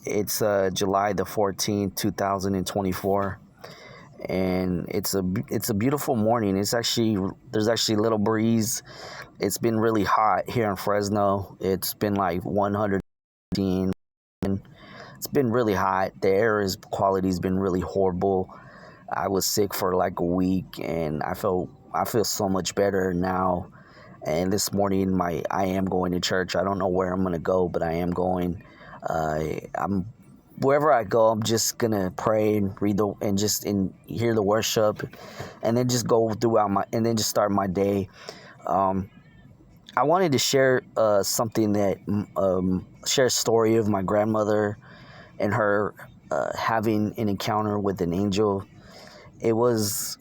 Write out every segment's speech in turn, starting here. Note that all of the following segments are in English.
It's July the 14th, 2024, and it's a beautiful morning. There's actually a little breeze. It's been really hot here in Fresno. It's been like 115. It's been really hot. The air quality's been really horrible. I was sick for like a week, and I feel so much better now. And this morning, I am going to church. I don't know where I'm gonna go, but I am going. I'm Wherever I go, I'm just gonna pray and hear the worship, and then just go throughout and then just start my day. Um, I wanted to share something share a story of my grandmother and her having an encounter with an angel. It was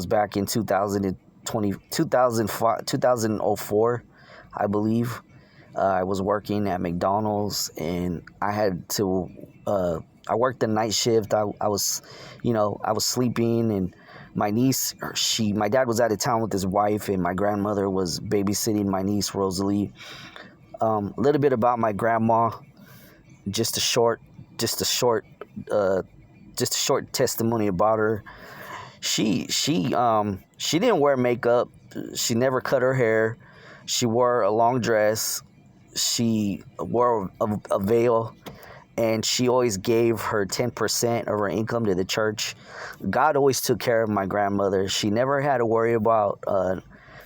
back in 2004, I believe. I was working at McDonald's, and I worked the night shift. I was sleeping, and my dad was out of town with his wife, and my grandmother was babysitting my niece Rosalie. A little bit about my grandma, just a short, just a short, uh, just a short testimony about her. She didn't wear makeup. She never cut her hair. She wore a long dress. She wore a veil, and she always gave her 10% of her income to the church. God always took care of my grandmother. She never had to worry about.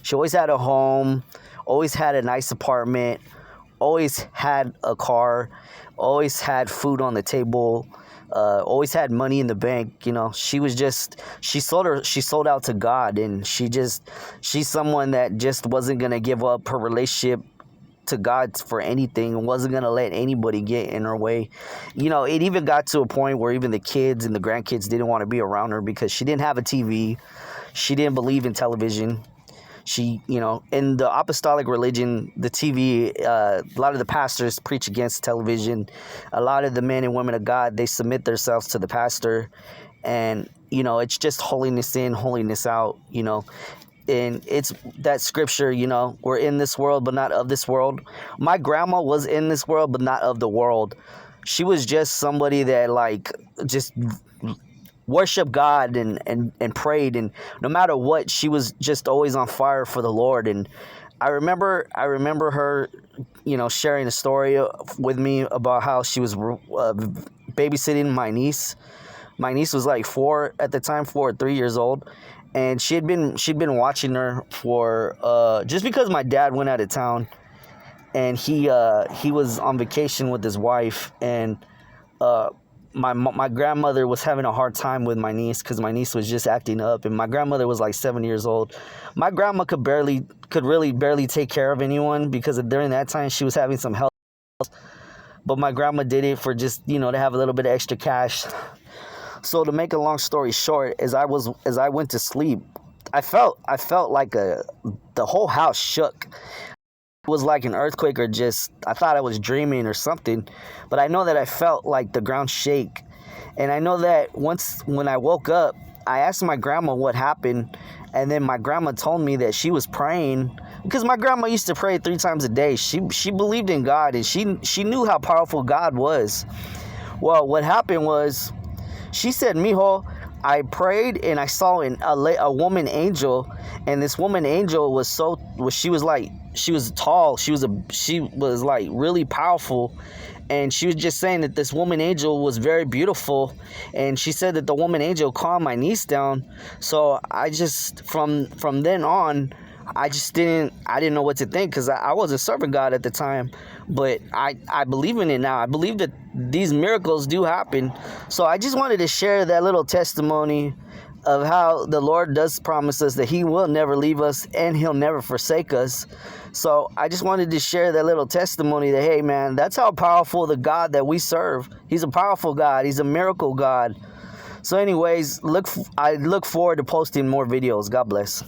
She always had a home, always had a nice apartment, always had a car, always had food on the table. Always had money in the bank. She sold out to God, and she's someone that just wasn't gonna give up her relationship to God for anything, and wasn't gonna let anybody get in her way. It even got to a point where even the kids and the grandkids didn't want to be around her because she didn't have a TV. She didn't believe in television. In the apostolic religion, the TV, a lot of the pastors preach against television. A lot of the men and women of God, they submit themselves to the pastor. And, it's just holiness in, holiness out, And it's that scripture, we're in this world, but not of this world. My grandma was in this world, but not of the world. She was just somebody that, just worshiped God and prayed, and no matter what, she was just always on fire for the Lord. And I remember her, sharing a story with me about how she was babysitting my niece. My niece was like 4 at the time, 4 or 3 years old, and she'd been watching her for just because my dad went out of town, and he was on vacation with his wife, and my grandmother was having a hard time with my niece because my niece was just acting up, and my grandmother was like 7 years old. My grandma could really barely take care of anyone because during that time she was having some health, but my grandma did it for just to have a little bit of extra cash. So to make a long story short, as I went to sleep, I felt like the whole house shook. It was like an earthquake, or I thought I was dreaming or something, but I know that I felt like the ground shake. And I know that when I woke up, I asked my grandma what happened, and then my grandma told me that she was praying, because my grandma used to pray 3 times a day. She believed in God, and she knew how powerful God was. Well, what happened was, she said, "Mijo, I prayed and I saw a woman angel, and this woman angel she was tall, she was like really powerful, and she was just saying that this woman angel was very beautiful, and she said that the woman angel calmed my niece down." So I just from then on, I didn't know what to think, because I wasn't serving God at the time, but I believe in it now. I believe that these miracles do happen. So I just wanted to share that little testimony of how the Lord does promise us that He will never leave us and He'll never forsake us. So I just wanted to share that little testimony that, hey man, that's how powerful the God that we serve. He's a powerful God. He's a miracle God. So anyways, I look forward to posting more videos. God bless.